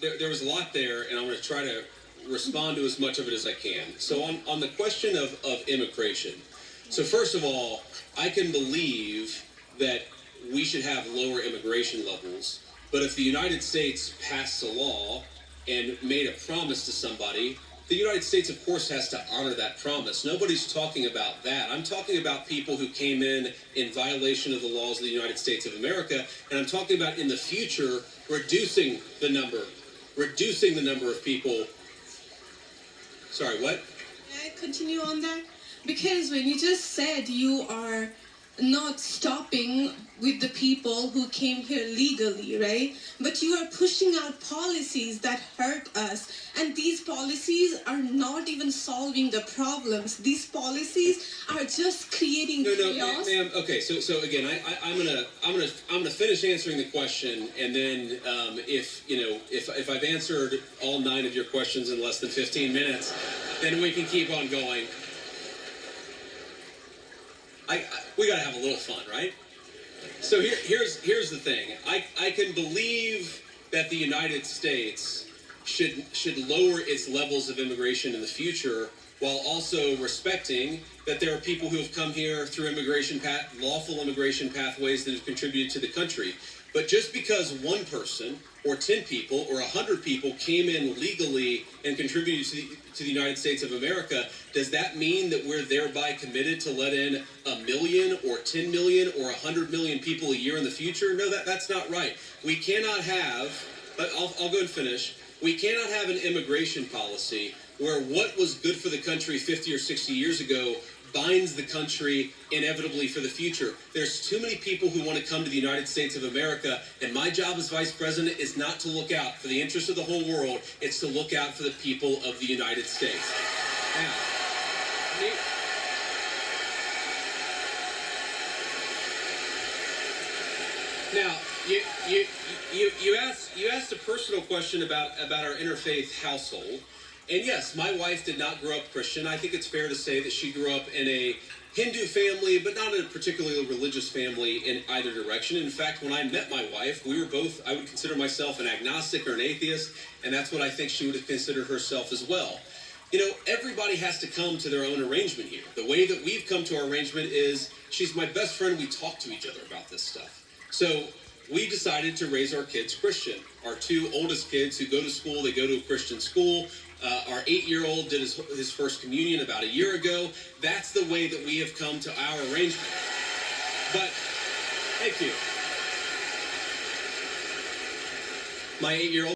there was a lot there, and I'm going to try to respond to as much of it as I can. So on the question of immigration, so first of all, I can believe that we should have lower immigration levels, but if the United States passed a law and made a promise to somebody, the United States, of course, has to honor that promise. Nobody's talking about that. I'm talking about people who came in violation of the laws of the United States of America, and I'm talking about in the future reducing the number of people. Sorry, what? Can I continue on that? Because when you just said you are not stopping with the people who came here legally, right? But you are pushing out policies that hurt us. And these policies are not even solving the problems. These policies are just creating chaos. Ma'am. Okay, so again, I'm gonna finish answering the question, and then if I've answered all 9 of your questions in less than 15 minutes, then we can keep on going. We gotta have a little fun, right? So here's the thing. I can believe that the United States should lower its levels of immigration in the future, while also respecting that there are people who have come here through lawful immigration pathways that have contributed to the country. But just because one person or 10 people or 100 people came in legally and contributed to the United States of America, does that mean that we're thereby committed to let in 1 million or 10 million or 100 million people a year in the future? No, that's not right. We cannot have, I'll go and finish. We cannot have an immigration policy where what was good for the country 50 or 60 years ago binds the country inevitably for the future. There's too many people who want to come to the United States of America, and my job as vice president is not to look out for the interest of the whole world, it's to look out for the people of the United States. Now, you asked a personal question about our interfaith household. And yes, my wife did not grow up Christian. I think it's fair to say that she grew up in a Hindu family, but not in a particularly religious family in either direction. In fact, when I met my wife, we were both, I would consider myself an agnostic or an atheist, and that's what I think she would have considered herself as well. Everybody has to come to their own arrangement here. The way that we've come to our arrangement is she's my best friend. We talk to each other about this stuff. So we decided to raise our kids Christian. Our 2 oldest kids who go to school, they go to a Christian school. Our 8-year-old did his first communion about a year ago. That's the way that we have come to our arrangement. But, thank you. My 8-year-old